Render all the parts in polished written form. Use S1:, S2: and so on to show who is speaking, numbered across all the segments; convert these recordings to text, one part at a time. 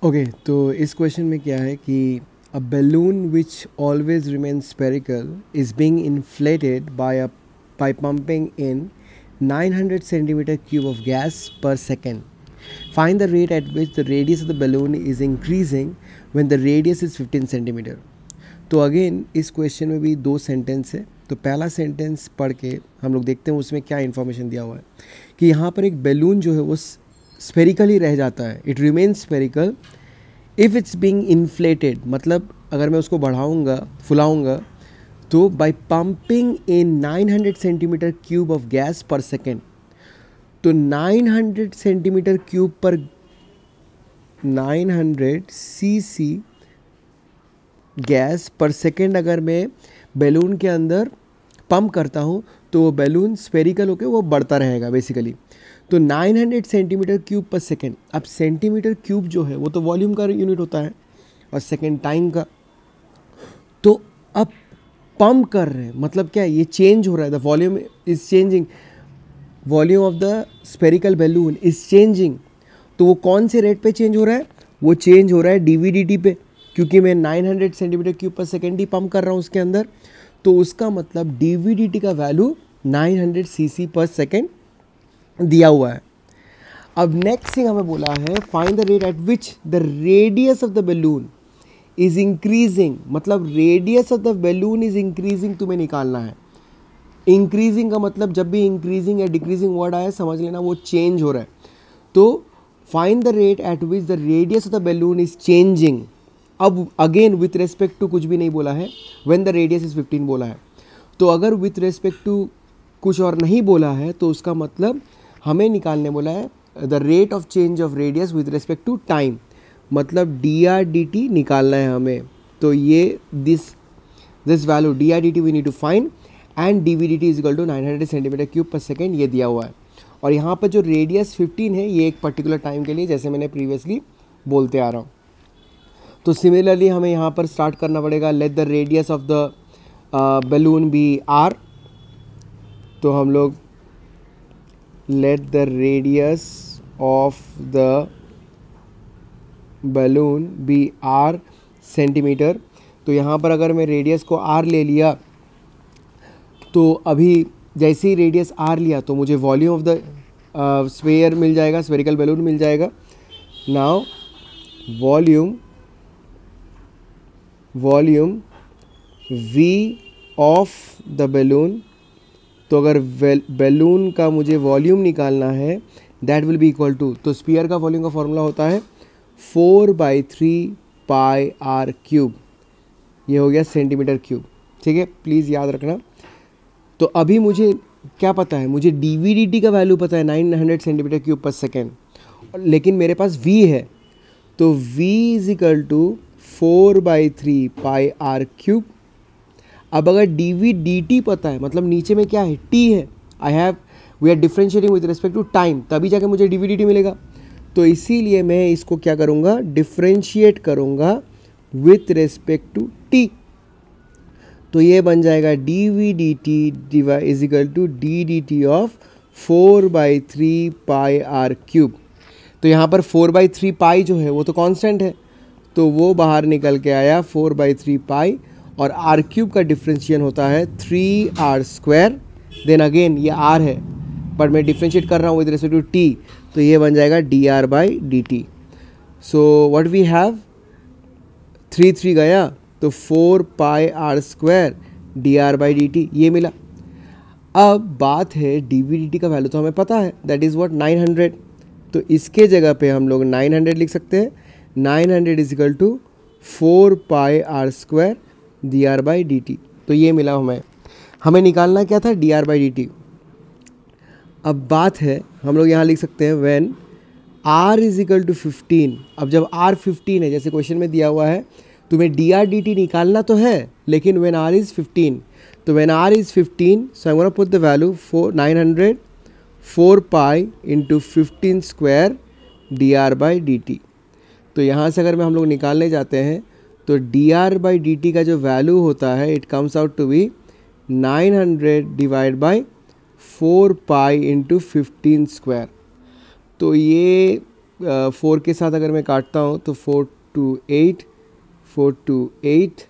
S1: Okay तो इस question में क्या है कि अ balloon which always remains spherical is being inflated by pumping in 900 centimeter cube of gas per second. Find the rate at which the radius of the balloon is increasing when the radius is 15 centimeter. तो again इस question में भी दो sentence है. तो पहला sentence पढ़ के हम लोग देखते हैं उसमें क्या इन्फॉर्मेशन दिया हुआ है कि यहाँ पर एक बैलून जो है वो स्पेरिकल ही रह जाता है. It remains spherical if it's being inflated, मतलब अगर मैं उसको बढ़ाऊँगा फुलाऊँगा तो by pumping in 900 centimetre cube of gas per second. तो 900 सेंटीमीटर क्यूब पर 900 सीसी गैस पर सेकेंड अगर मैं बैलून के अंदर पंप करता हूँ तो वो बैलून स्फेरिकल होकर वो बढ़ता रहेगा बेसिकली. तो 900 सेंटीमीटर क्यूब पर सेकेंड. अब सेंटीमीटर क्यूब जो है वो तो वॉल्यूम का यूनिट होता है और सेकेंड टाइम का. तो अब पंप कर रहे हैं मतलब क्या है, ये चेंज हो रहा है. The volume is changing, volume of the spherical balloon is changing. तो वो कौन से रेट पे चेंज हो रहा है? वो चेंज हो रहा है डीवीडीटी पे, क्योंकि मैं 900 सेंटीमीटर क्यूब पर सेकेंड ही पंप कर रहा हूँ उसके अंदर. तो उसका मतलब डीवीडीटी का वैल्यू 900 सीसी पर सेकेंड दिया हुआ है. अब नेक्स्ट थिंग हमें बोला है find the rate at which the radius of the balloon is increasing. मतलब radius of the balloon is increasing तुम्हें निकालना है. इंक्रीजिंग का मतलब जब भी इंक्रीजिंग या डिक्रीजिंग वर्ड आया समझ लेना वो चेंज हो रहा है. तो find the rate at which the radius of the balloon is changing. अब अगेन विथ रेस्पेक्ट टू कुछ भी नहीं बोला है, व्हेन द रेडियस इज 15 बोला है. तो अगर विथ रेस्पेक्ट टू कुछ और नहीं बोला है तो उसका मतलब हमें निकालने बोला है the rate of change of radius with respect to time, मतलब dr/dt निकालना है हमें. तो ये this value dr/dt we need to find and dv/dt is equal to 900 centimetre cube per second ये दिया हुआ है. और यहाँ पर जो रेडियस 15 है ये एक पर्टिकुलर टाइम के लिए, जैसे मैंने प्रीवियसली बोलते आ रहा हूँ. तो सिमिलरली हमें यहाँ पर स्टार्ट करना पड़ेगा. Let the radius of the balloon be r. तो हम लोग let the radius of the balloon be r centimetre. तो यहाँ पर अगर मैं रेडियस को r ले लिया तो अभी जैसे ही रेडियस r लिया तो मुझे वॉल्यूम ऑफ द स्फीयर मिल जाएगा, स्फेरिकल बैलून मिल जाएगा. Now volume v of the balloon. तो अगर बैलून का मुझे वॉल्यूम निकालना है that will be equal to, तो स्फीयर का वॉल्यूम का फॉर्मूला होता है 4/3 पाई r क्यूब. ये हो गया सेंटीमीटर क्यूब. ठीक है, प्लीज़ याद रखना. तो अभी मुझे क्या पता है, मुझे dv/dt का वैल्यू पता है 900 सेंटीमीटर क्यूब पर सेकेंड, लेकिन मेरे पास v है. तो v is equal to 4/3 pi r cube. अब अगर dv/dt पता है मतलब नीचे में क्या है, t है. We are differentiating with respect to time, तभी जाके मुझे dv/dt मिलेगा. तो इसीलिए मैं इसको क्या करूँगा, डिफ्रेंशिएट करूँगा विथ रिस्पेक्ट टू t. तो ये बन जाएगा dv/dt is equal to d/dt of 4/3 pi r cube. तो यहाँ पर 4/3 पाई जो है वो तो कांस्टेंट है, तो वो बाहर निकल के आया 4/3 पाई. और r क्यूब का डिफ्रेंशिएशन होता है 3r². देन अगेन ये r है बट मैं डिफ्रेंशिएट कर रहा हूँ विद रिस्पेक्ट टू t, तो ये बन जाएगा dr/dt. So what we have, 3 गया तो 4 पाई r² dr/dt ये मिला. अब बात है dv/dt का वैल्यू तो हमें पता है, दैट इज़ व्हाट 900. तो इसके जगह पे हम लोग 900 लिख सकते हैं. 900 is equal to 4 pi r² dr/dt. तो ये मिला हमें निकालना क्या था, dr/dt. अब बात है हम लोग यहाँ लिख सकते हैं when r is equal to 15. अब जब r 15 है जैसे क्वेश्चन में दिया हुआ है, तुम्हें dr/dt निकालना तो है, लेकिन व्हेन r इज़ 15. तो when r is 15, so I am gonna put the value 900 4 pi into 15 square dr/dt. तो यहाँ से अगर हम लोग निकालने जाते हैं तो dr/dt का जो वैल्यू होता है it comes out to be 900 divide by 4 pi into 15 square. तो ये 4 के साथ अगर मैं काटता हूँ तो 4 2 8, 4 2 8,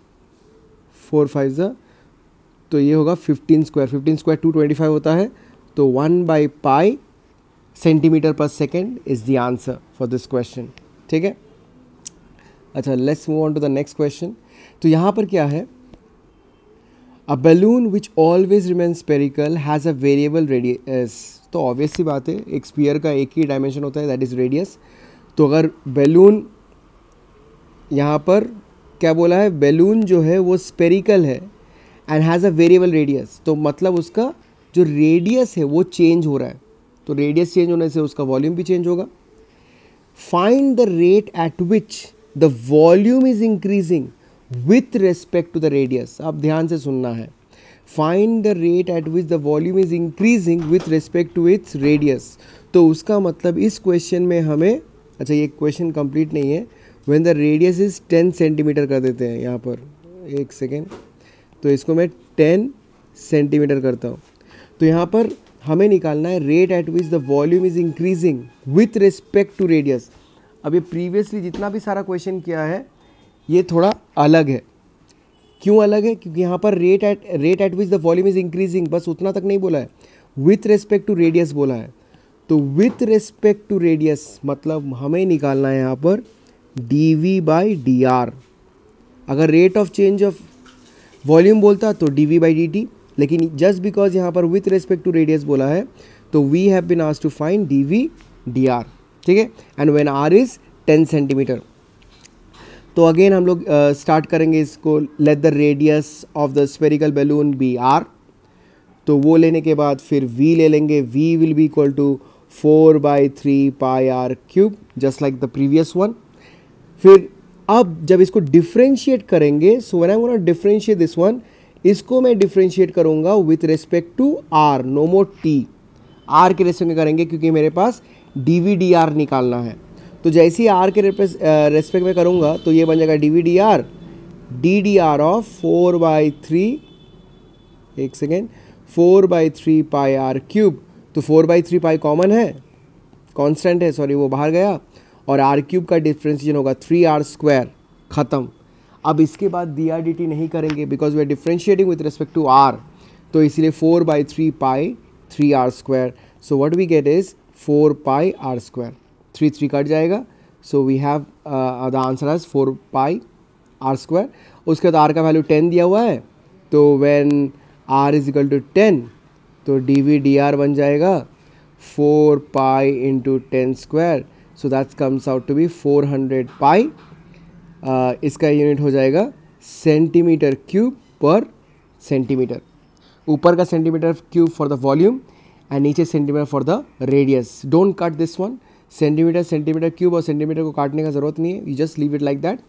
S1: 4 5 ज़ा, तो ये होगा 15 स्क्वायर, 15 स्क्वायर 225 होता है, तो 1/π सेंटीमीटर पर second is the answer for this question. ठीक है, अच्छा let's move on to the next question. तो यहाँ पर क्या है, a balloon which always remain spherical has a variable radius. तो ऑब्वियस सी बात है, एक स्पीयर का एक ही डायमेंशन होता है, दैट इज़ रेडियस। तो अगर बैलून यहाँ पर क्या बोला है, बैलून जो है वो स्पेरिकल है and has a variable radius, तो मतलब उसका जो रेडियस है वो चेंज हो रहा है, तो रेडियस चेंज होने से उसका वॉल्यूम भी चेंज होगा। Find the rate at which the volume is increasing with respect to the radius. आप ध्यान से सुनना है, find the rate at which the volume is increasing with respect to its radius. तो उसका मतलब इस क्वेश्चन में हमें, अच्छा ये क्वेश्चन कंप्लीट नहीं है, when the radius is 10 centimetre कर देते हैं यहाँ पर, एक सेकेंड, तो इसको मैं 10 सेंटीमीटर करता हूँ। तो यहाँ पर हमें निकालना है rate at which the volume is increasing with respect to radius. अब ये प्रीवियसली जितना भी सारा क्वेश्चन किया है ये थोड़ा अलग है। क्यों अलग है? क्योंकि यहाँ पर rate at which the volume is increasing बस उतना तक नहीं बोला है, विथ रिस्पेक्ट टू रेडियस बोला है। तो विथ रिस्पेक्ट टू रेडियस मतलब हमें निकालना है यहाँ पर dv/dr। अगर rate of change of volume बोलता तो dv/dt, लेकिन जस्ट बिकॉज यहाँ पर विथ रिस्पेक्ट टू रेडियस बोला है तो we have been asked to find dv/dr। ठीक है, and when r is 10 centimetre. तो अगेन हम लोग स्टार्ट करेंगे इसको, let the radius of the spherical balloon be r। तो वो लेने के बाद फिर v ले लेंगे, v will be equal to 4/3πr³, just like the previous one. फिर अब जब इसको डिफ्रेंशिएट करेंगे, so when I am gonna differentiate this one, इसको मैं डिफ्रेंशिएट करूंगा with respect to r, no more t। r के रेस्पेक्ट में करेंगे क्योंकि मेरे पास dv/dr निकालना है। तो जैसे ही r के रेस्पेक्ट में करूंगा तो ये बन जाएगा dv/dr, ddr ऑफ 4/3, एक सेकेंड, 4/3πr³। तो 4/3π कॉमन है, कांस्टेंट है, सॉरी वो बाहर गया, और r³ का डिफ्रेंशिएशन होगा 3r², ख़त्म। अब इसके बाद dr/dt नहीं करेंगे because we are differentiating with respect to r, तो इसलिए 4/3π 3r²। So what we get is 4πr², 3 cut जाएगा, so we have the answer as 4πr²। उसके बाद r का वैल्यू 10 दिया हुआ है, तो when r is equal to 10 तो dv/dr बन जाएगा 4π × 10², so that comes out to be 400π। इसका यूनिट हो जाएगा सेंटीमीटर क्यूब पर सेंटीमीटर। ऊपर का centimetre cube for the volume and नीचे centimetre for the radius. Don't cut this one, centimetre cube और सेंटीमीटर को काटने का ज़रूरत नहीं है, you just leave it like that.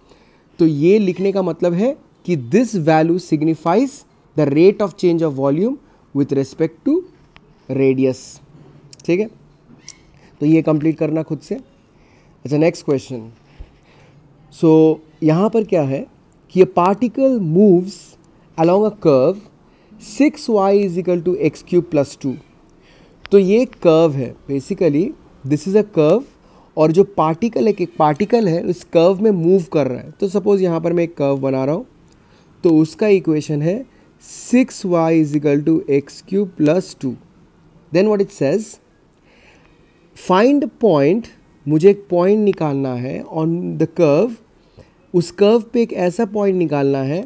S1: तो ये लिखने का मतलब है कि this value signifies the rate of change of volume with respect to radius. ठीक है, तो ये कंप्लीट करना खुद से। अच्छा नेक्स्ट क्वेश्चन। सो यहाँ पर क्या है कि a particle moves along a curve 6y is equal to x³ + 2। तो ये कर्व है, basically this is a curve, और जो पार्टिकल है, एक पार्टिकल है उस कर्व में मूव कर रहा है। तो सपोज यहाँ पर मैं एक कर्व बना रहा हूँ, तो उसका इक्वेशन है 6y is equal to x³ + 2। Then what it says, find point, मुझे एक पॉइंट निकालना है ऑन द कर्व, उस कर्व पे एक ऐसा पॉइंट निकालना है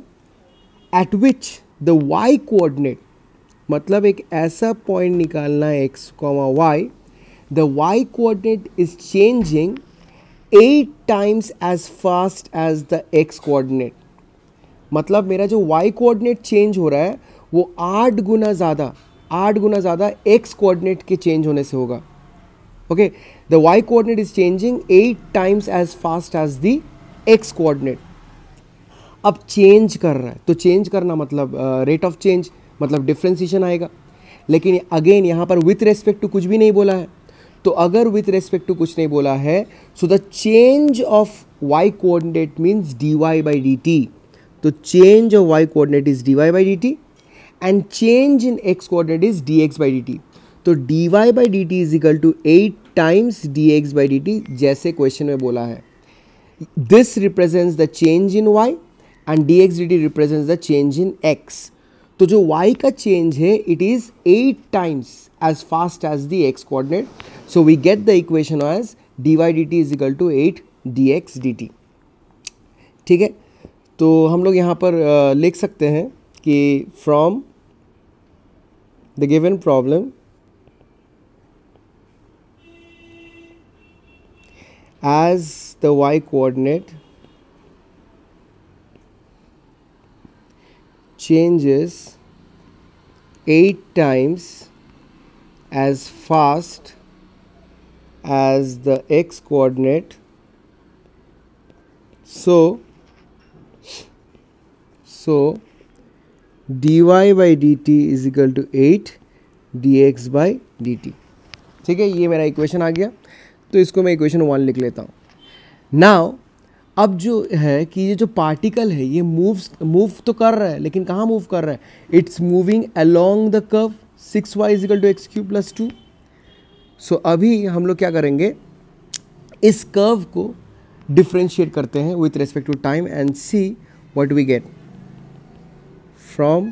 S1: at which the y coordinate, मतलब एक ऐसा पॉइंट निकालना है x, y, the y coordinate is changing 8 times as fast as the x coordinate. मतलब मेरा जो y कोऑर्डिनेट चेंज हो रहा है वो 8 गुना ज़्यादा x कोऑर्डिनेट के चेंज होने से होगा। Okay, the y coordinate is changing 8 times as fast as the x coordinate. अब चेंज कर रहा है, तो चेंज करना मतलब रेट ऑफ चेंज, मतलब डिफ्रेंसिएशन आएगा। लेकिन अगेन यहाँ पर विथ रेस्पेक्ट टू कुछ भी नहीं बोला है, तो अगर विथ रेस्पेक्ट टू कुछ नहीं बोला है, so the change of y coordinate means dy/dt। तो change of y coordinate is dy/dt and change in x coordinate is dx/dt। तो dy/dt is equal to 8 times D X by D T, जैसे question में बोला है. This represents the change in Y and D X D T represents the change in X. तो जो y का चेंज है it is 8 times as fast as the x coordinate. So we get the equation as dy dt is equal to 8 dx dt. ठीक है, तो हम लोग यहाँ पर लिख सकते हैं कि from the given problem as the y coordinate changes 8 times as fast as the x coordinate. So dy by dt is equal to 8 dx by dt. ठीक है, ये मेरा इक्वेशन आ गया. तो इसको मैं इक्वेशन 1 लिख लेता हूँ. नाउ अब जो है कि ये जो पार्टिकल है ये मूव तो कर रहा है, लेकिन कहाँ मूव कर रहा है? It's moving along the curve 6y is equal to X cube plus 2. So अभी हम लोग क्या करेंगे, इस कर्व को डिफ्रेंशिएट करते हैं with respect to time and see what we get. From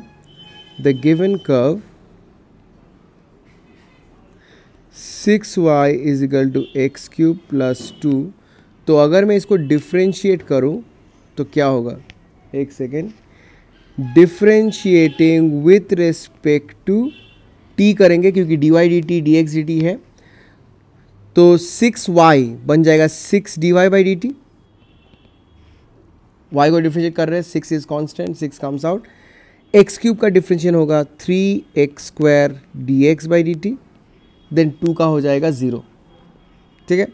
S1: the given curve 6y is equal to X cube plus 2. तो अगर मैं इसको डिफ्रेंशिएट करूं तो क्या होगा? एक second. Differentiating with respect to t करेंगे क्योंकि dy dt dx dt है. तो 6y बन जाएगा 6 dy बाई dt. y को डिफ्रेंशिएट कर रहे हैं, 6 is constant, 6 comes out. X cube का डिफ्रेंशिएशन होगा 3x square dx by dt. Then 2 का हो जाएगा 0. ठीक है,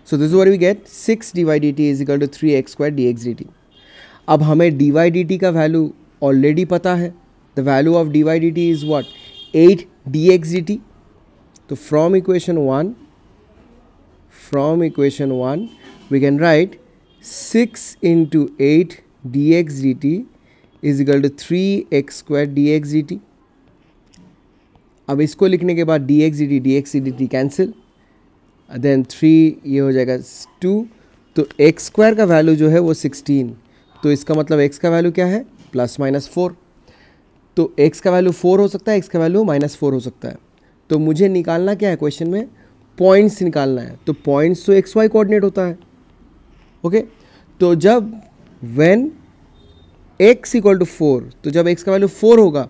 S1: so this is what we get. 6 dy dt is equal to 3x square dx dt. अब हमें dy dt का वैल्यू ऑलरेडी पता है. The value of dy dt is what? 8 dx dt. तो from equation 1 we can write 6 into 8 dx dt is equal to 3x square dx dt. अब इसको लिखने के बाद dx dt कैंसिल, देन 3 ये हो जाएगा 2. तो एक्स स्क्वायर का वैल्यू जो है वो 16. तो इसका मतलब एक्स का वैल्यू क्या है? Plus minus 4. तो एक्स का वैल्यू 4 हो सकता है, एक्स का वैल्यू माइनस 4 हो सकता है. तो मुझे निकालना क्या है क्वेश्चन में? पॉइंट्स निकालना है. तो पॉइंट्स तो एक्स वाई कोऑर्डिनेट होता है. ओके, तो जब व्हेन x इक्वल टू 4, तो जब x का वैल्यू 4 होगा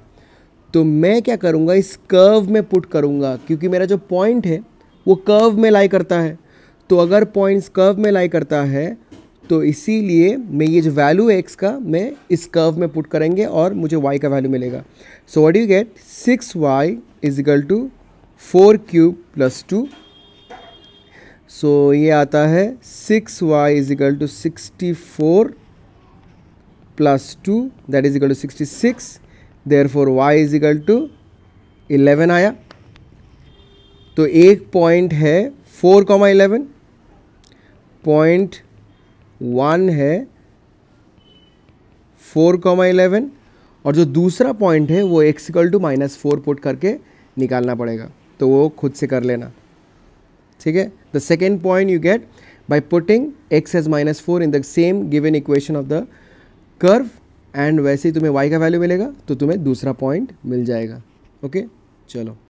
S1: तो मैं क्या करूँगा, इस कर्व में पुट करूँगा क्योंकि मेरा जो पॉइंट है वो कर्व में लाई करता है. तो अगर पॉइंट्स कर्व में लाई करता है तो इसीलिए मैं ये जो वैल्यू है x का मैं इस कर्व में पुट करेंगे और मुझे y का वैल्यू मिलेगा. So what you get? 6y is equal to 4 cube plus 2. So ये आता है 6y is equal to 64 plus 2 that is equal to 66. Therefore y is equal to 11 आया. तो एक पॉइंट है 4,11, पॉइंट 1 है 4,11 और जो दूसरा पॉइंट है वो x इक्वल टू -4 पुट करके निकालना पड़ेगा. तो वो खुद से कर लेना. ठीक है, the second point you get by putting x as -4 in the same given equation of the curve and वैसे ही तुम्हें y का वैल्यू मिलेगा तो तुम्हें दूसरा पॉइंट मिल जाएगा. ओके, चलो.